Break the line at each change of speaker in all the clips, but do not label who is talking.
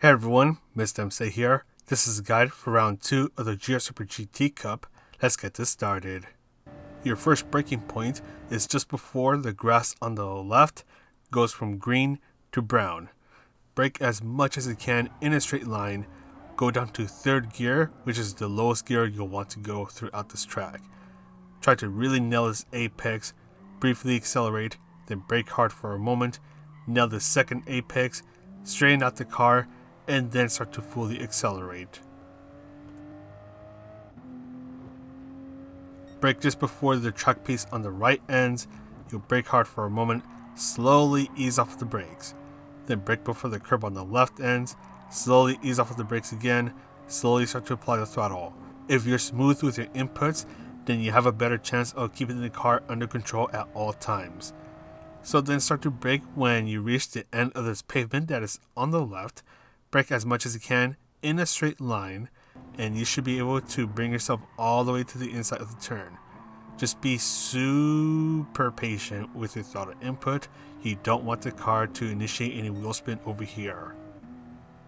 Hey everyone, Mr. MC here. This is a guide for round 2 of the GR Supra GT Cup. Let's get this started. Your first braking point is just before the grass on the left goes from green to brown. Brake as much as you can in a straight line. Go down to 3rd gear, which is the lowest gear you'll want to go throughout this track. Try to really nail this apex, briefly accelerate, then brake hard for a moment, nail the second apex, straighten out the car, and then start to fully accelerate. Brake just before the track piece on the right ends. You'll brake hard for a moment, slowly ease off the brakes. Then brake before the curb on the left ends, slowly ease off of the brakes again, slowly start to apply the throttle. If you're smooth with your inputs, then you have a better chance of keeping the car under control at all times. So then start to brake when you reach the end of this pavement that is on the left. Brake as much as you can in a straight line, and you should be able to bring yourself all the way to the inside of the turn. Just be super patient with your throttle input. You don't want the car to initiate any wheel spin over here.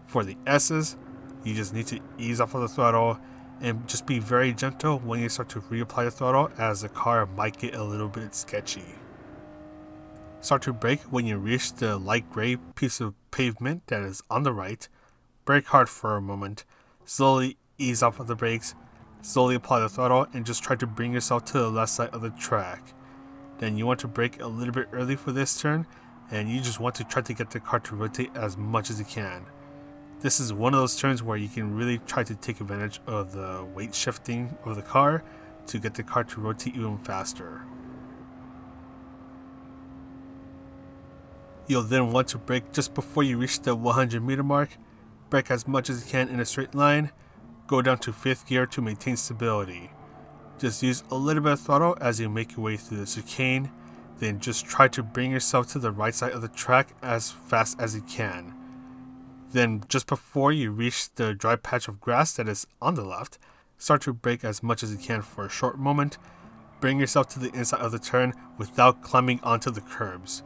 For the S's, you just need to ease off of the throttle and just be very gentle when you start to reapply the throttle, as the car might get a little bit sketchy. Start to brake when you reach the light gray piece of pavement that is on the right. Brake hard for a moment, slowly ease off of the brakes, slowly apply the throttle, and just try to bring yourself to the left side of the track. Then you want to brake a little bit early for this turn, and you just want to try to get the car to rotate as much as you can. This is one of those turns where you can really try to take advantage of the weight shifting of the car to get the car to rotate even faster. You'll then want to brake just before you reach the 100 meter mark. Brake as much as you can in a straight line. Go down to 5th gear to maintain stability. Just use a little bit of throttle as you make your way through the chicane. Then just try to bring yourself to the right side of the track as fast as you can. Then just before you reach the dry patch of grass that is on the left, start to brake as much as you can for a short moment. Bring yourself to the inside of the turn without climbing onto the curbs.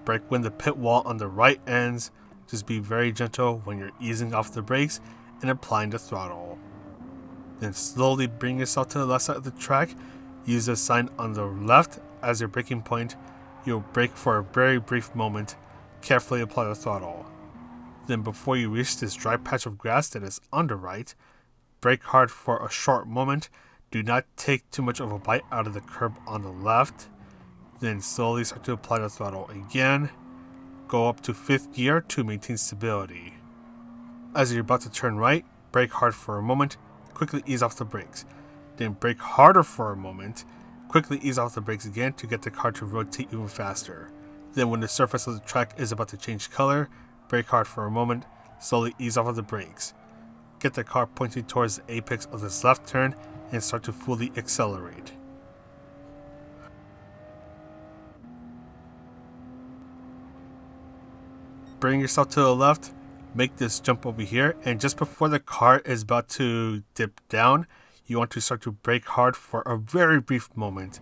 Brake when the pit wall on the right ends. Just be very gentle when you're easing off the brakes and applying the throttle. Then slowly bring yourself to the left side of the track. Use the sign on the left as your braking point. You'll brake for a very brief moment. Carefully apply the throttle. Then before you reach this dry patch of grass that is on the right, brake hard for a short moment. Do not take too much of a bite out of the curb on the left. Then slowly start to apply the throttle again. Go up to 5th gear to maintain stability. As you're about to turn right, brake hard for a moment, quickly ease off the brakes. Then brake harder for a moment, quickly ease off the brakes again to get the car to rotate even faster. Then when the surface of the track is about to change color, brake hard for a moment, slowly ease off of the brakes. Get the car pointing towards the apex of this left turn and start to fully accelerate. Bring yourself to the left, make this jump over here, and just before the car is about to dip down, you want to start to brake hard for a very brief moment.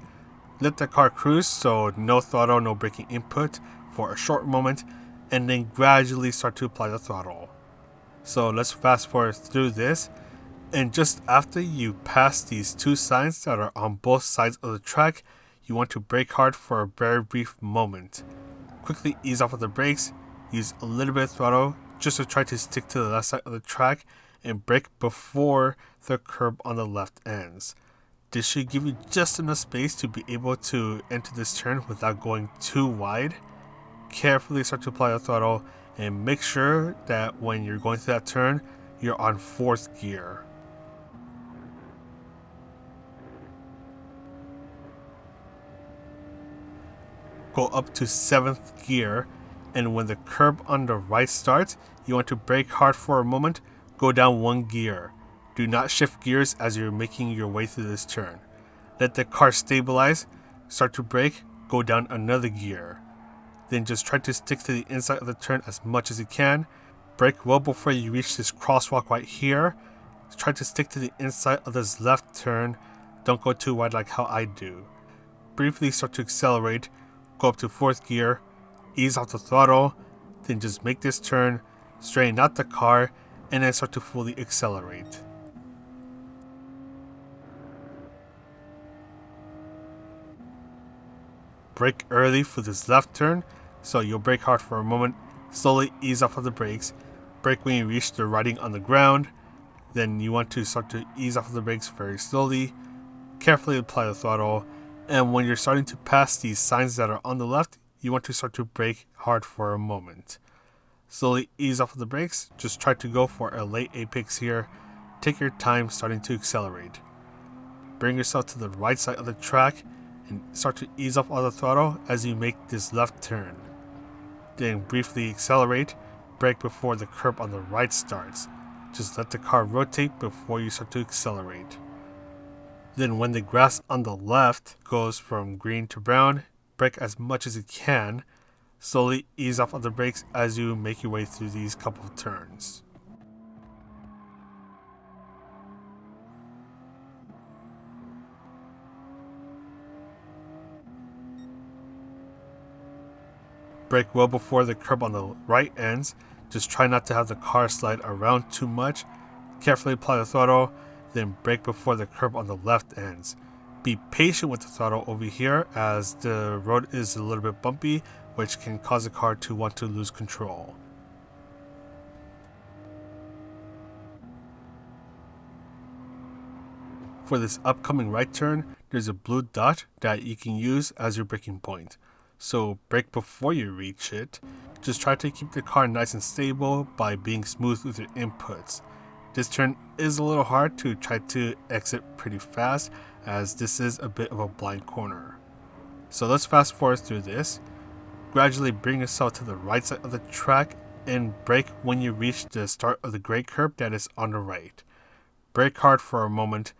Let the car cruise, so no throttle, no braking input for a short moment, and then gradually start to apply the throttle. So let's fast forward through this, and just after you pass these two signs that are on both sides of the track, you want to brake hard for a very brief moment. Quickly ease off of the brakes. Use a little bit of throttle just to try to stick to the left side of the track and brake before the curb on the left ends. This should give you just enough space to be able to enter this turn without going too wide. Carefully start to apply the throttle and make sure that when you're going through that turn, you're on 4th gear. Go up to 7th gear. And when the curb on the right starts, you want to brake hard for a moment, go down 1 gear. Do not shift gears as you're making your way through this turn. Let the car stabilize, start to brake, go down another gear. Then just try to stick to the inside of the turn as much as you can. Brake well before you reach this crosswalk right here. Try to stick to the inside of this left turn. Don't go too wide like how I do. Briefly start to accelerate, go up to 4th gear, ease off the throttle, then just make this turn, straighten out the car, and then start to fully accelerate. Brake early for this left turn, so you'll brake hard for a moment, slowly ease off of the brakes, brake when you reach the riding on the ground, then you want to start to ease off of the brakes very slowly, carefully apply the throttle, and when you're starting to pass these signs that are on the left, you want to start to brake hard for a moment. Slowly ease off of the brakes, just try to go for a late apex here, take your time starting to accelerate. Bring yourself to the right side of the track, and start to ease off all the throttle as you make this left turn. Then briefly accelerate, brake before the curb on the right starts. Just let the car rotate before you start to accelerate. Then when the grass on the left goes from green to brown, brake as much as you can. Slowly ease off of the brakes as you make your way through these couple of turns. Brake well before the curb on the right ends. Just try not to have the car slide around too much. Carefully apply the throttle, then brake before the curb on the left ends. Be patient with the throttle over here as the road is a little bit bumpy, which can cause the car to want to lose control. For this upcoming right turn, there's a blue dot that you can use as your braking point. So brake before you reach it. Just try to keep the car nice and stable by being smooth with your inputs. This turn is a little hard to try to exit pretty fast as this is a bit of a blind corner. So let's fast forward through this. Gradually bring yourself to the right side of the track and brake when you reach the start of the gray curb that is on the right. Brake hard for a moment,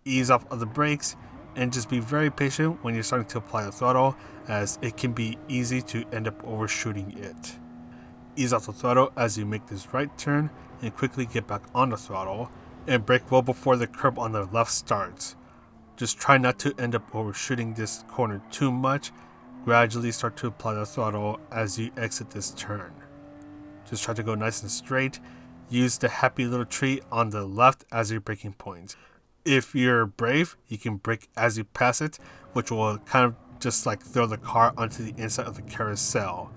ease off of the brakes, and just be very patient when you're starting to apply the throttle as it can be easy to end up overshooting it. Ease off the throttle as you make this right turn and quickly get back on the throttle and brake well before the curb on the left starts. Just try not to end up overshooting this corner too much. Gradually start to apply the throttle as you exit this turn. Just try to go nice and straight. Use the happy little tree on the left as your braking point. If you're brave, you can brake as you pass it, which will kind of just like throw the car onto the inside of the carousel.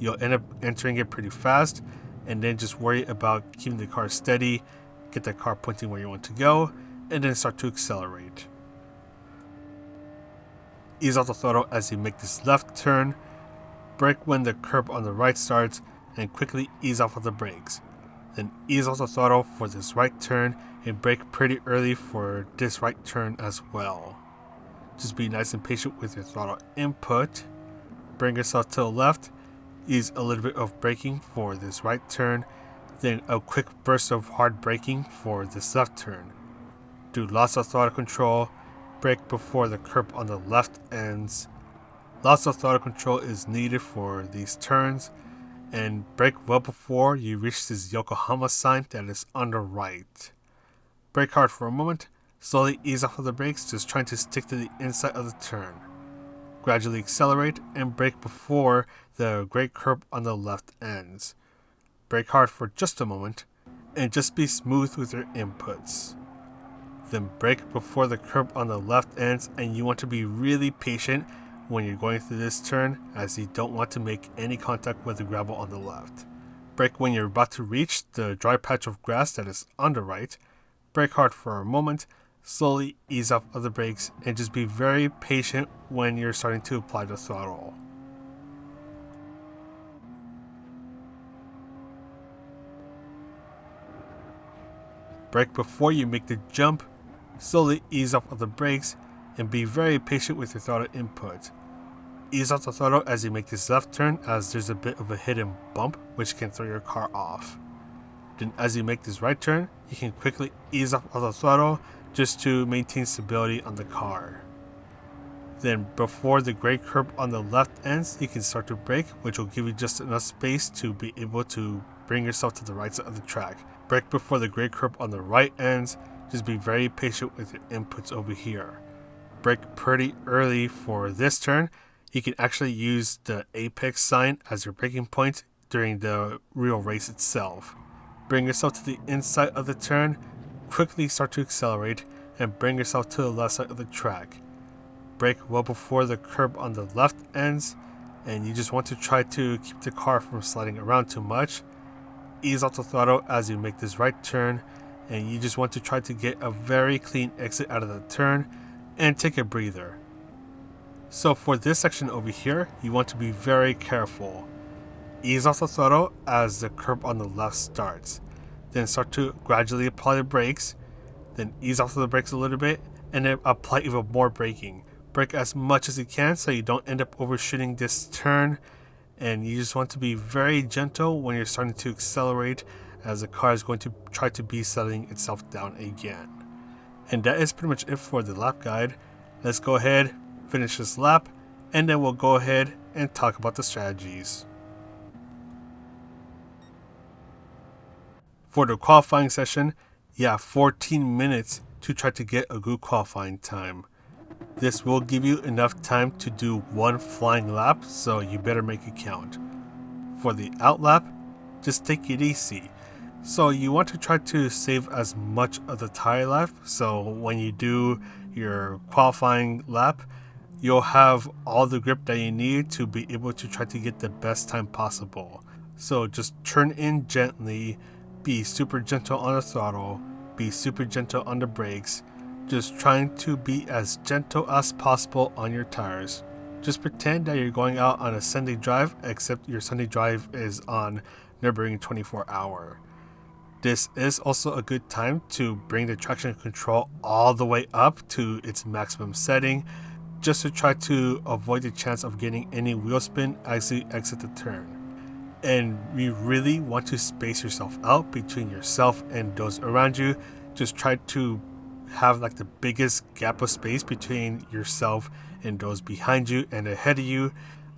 You'll end up entering it pretty fast, and then just worry about keeping the car steady, get the car pointing where you want to go, and then start to accelerate. Ease off the throttle as you make this left turn, brake when the curb on the right starts, and quickly ease off of the brakes. Then ease off the throttle for this right turn and brake pretty early for this right turn as well. Just be nice and patient with your throttle input. Bring yourself to the left, use a little bit of braking for this right turn, then a quick burst of hard braking for this left turn. Do lots of throttle control, brake before the curb on the left ends. Lots of throttle control is needed for these turns, and brake well before you reach this Yokohama sign that is on the right. Brake hard for a moment, slowly ease off of the brakes, just trying to stick to the inside of the turn. Gradually accelerate and brake before the gray curb on the left ends. Brake hard for just a moment, and just be smooth with your inputs. Then brake before the curb on the left ends, and you want to be really patient when you're going through this turn as you don't want to make any contact with the gravel on the left. Brake when you're about to reach the dry patch of grass that is on the right. Brake hard for a moment, slowly ease off of the brakes, and just be very patient when you're starting to apply the throttle. Brake before you make the jump, slowly ease off of the brakes, and be very patient with your throttle input. Ease off the throttle as you make this left turn as there's a bit of a hidden bump which can throw your car off. Then as you make this right turn, you can quickly ease off of the throttle just to maintain stability on the car. Then before the gray curb on the left ends, you can start to brake, which will give you just enough space to be able to bring yourself to the right side of the track. Brake before the gray curb on the right ends, just be very patient with your inputs over here. Brake pretty early for this turn. You can actually use the apex sign as your braking point during the real race itself. Bring yourself to the inside of the turn, quickly start to accelerate, and bring yourself to the left side of the track. Brake well before the curb on the left ends, and you just want to try to keep the car from sliding around too much. Ease off the throttle as you make this right turn, and you just want to try to get a very clean exit out of the turn and take a breather. So for this section over here, you want to be very careful. Ease off the throttle as the curb on the left starts. Then start to gradually apply the brakes. Then ease off the brakes a little bit and then apply even more braking. Brake as much as you can so you don't end up overshooting this turn. And you just want to be very gentle when you're starting to accelerate, as the car is going to try to be settling itself down again. And that is pretty much it for the lap guide. Let's go ahead, finish this lap, and then we'll go ahead and talk about the strategies. For the qualifying session, you have 14 minutes to try to get a good qualifying time. This will give you enough time to do one flying lap, so you better make it count. For the out lap, just take it easy. So you want to try to save as much of the tire life, so when you do your qualifying lap, you'll have all the grip that you need to be able to try to get the best time possible. So just turn in gently, be super gentle on the throttle, be super gentle on the brakes, just trying to be as gentle as possible on your tires. Just pretend that you're going out on a Sunday drive, except your Sunday drive is on Nürburgring 24-hour. This is also a good time to bring the traction control all the way up to its maximum setting, just to try to avoid the chance of getting any wheel spin as you exit the turn. And you really want to space yourself out between yourself and those around you. Just try to have like the biggest gap of space between yourself and those behind you and ahead of you,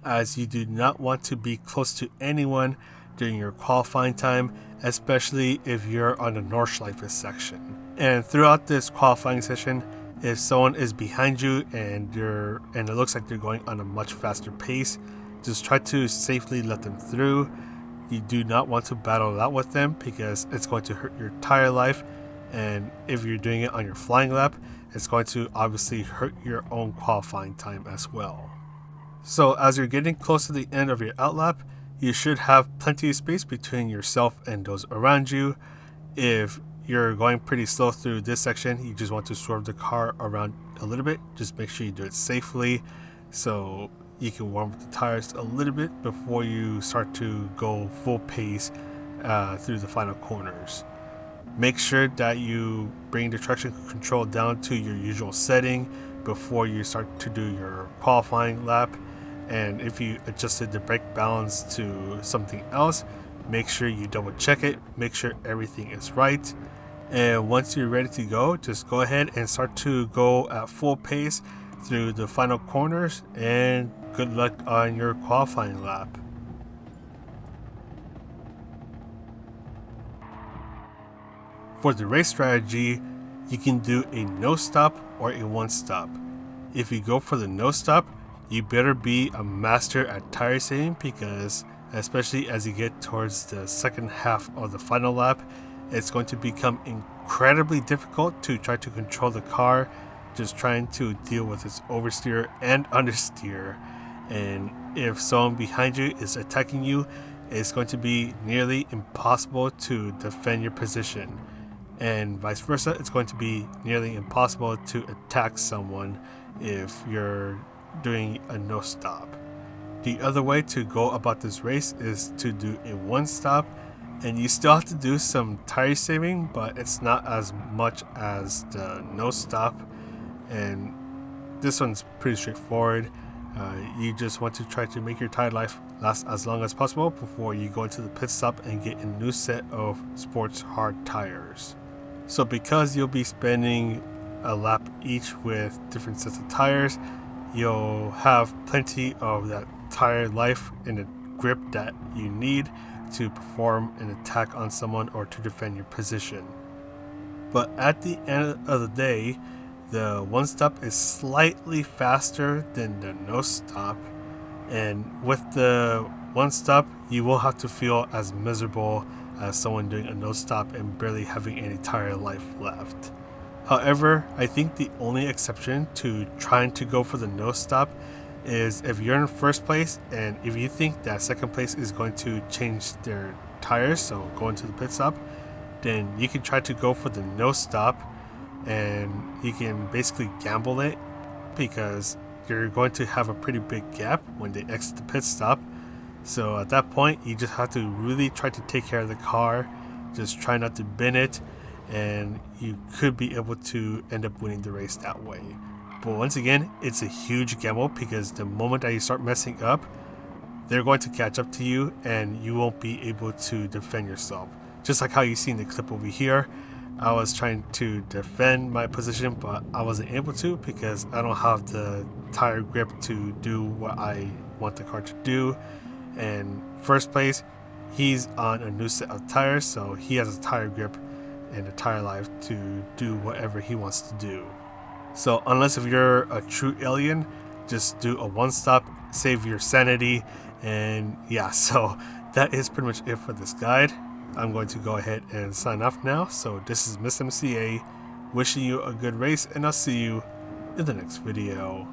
as you do not want to be close to anyone during your qualifying time, especially if you're on the Nordschleife section. And throughout this qualifying session, if someone is behind you and it looks like they're going on a much faster pace, just try to safely let them through. You do not want to battle it out with them because it's going to hurt your tire life, and if you're doing it on your flying lap, it's going to obviously hurt your own qualifying time as well. So as you're getting close to the end of your out lap, you should have plenty of space between yourself and those around you. If you're going pretty slow through this section, you just want to swerve the car around a little bit. Just make sure you do it safely so you can warm up the tires a little bit before you start to go full pace through the final corners. Make sure that you bring the traction control down to your usual setting before you start to do your qualifying lap. And if you adjusted the brake balance to something else, make sure you double check it, make sure everything is right. And once you're ready to go, just go ahead and start to go at full pace through the final corners, and good luck on your qualifying lap. For the race strategy, you can do a no stop or a one stop. If you go for the no stop, you better be a master at tire saving, because especially as you get towards the second half of the final lap, it's going to become incredibly difficult to try to control the car, just trying to deal with its oversteer and understeer. And if someone behind you is attacking you, it's going to be nearly impossible to defend your position. And vice versa, it's going to be nearly impossible to attack someone if you're doing a no stop. The other way to go about this race is to do a one stop, and you still have to do some tire saving, but it's not as much as the no stop. And this one's pretty straightforward. You just want to try to make your tire life last as long as possible before you go into the pit stop and get a new set of sports hard tires. So because you'll be spending a lap each with different sets of tires, you'll have plenty of that tire life and the grip that you need to perform an attack on someone or to defend your position. But at the end of the day, the one stop is slightly faster than the no stop, and with the one stop, you will have to feel as miserable as someone doing a no stop and barely having any tire life left. However, I think the only exception to trying to go for the no stop is if you're in first place and if you think that second place is going to change their tires, so going to the pit stop, then you can try to go for the no stop and you can basically gamble it, because you're going to have a pretty big gap when they exit the pit stop. So at that point, you just have to really try to take care of the car, just try not to bend it, and you could be able to end up winning the race that way. But once again, it's a huge gamble, because the moment that you start messing up, they're going to catch up to you and you won't be able to defend yourself. Just like how you see in the clip over here, I was trying to defend my position, but I wasn't able to because I don't have the tire grip to do what I want the car to do. And first place, he's on a new set of tires, so he has a tire grip and a tire life to do whatever he wants to do. So unless if you're a true alien, just do a one stop, save your sanity, and yeah, so that is pretty much it for this guide. I'm going to go ahead and sign off now. So this is Miss MCA wishing you a good race, and I'll see you in the next video.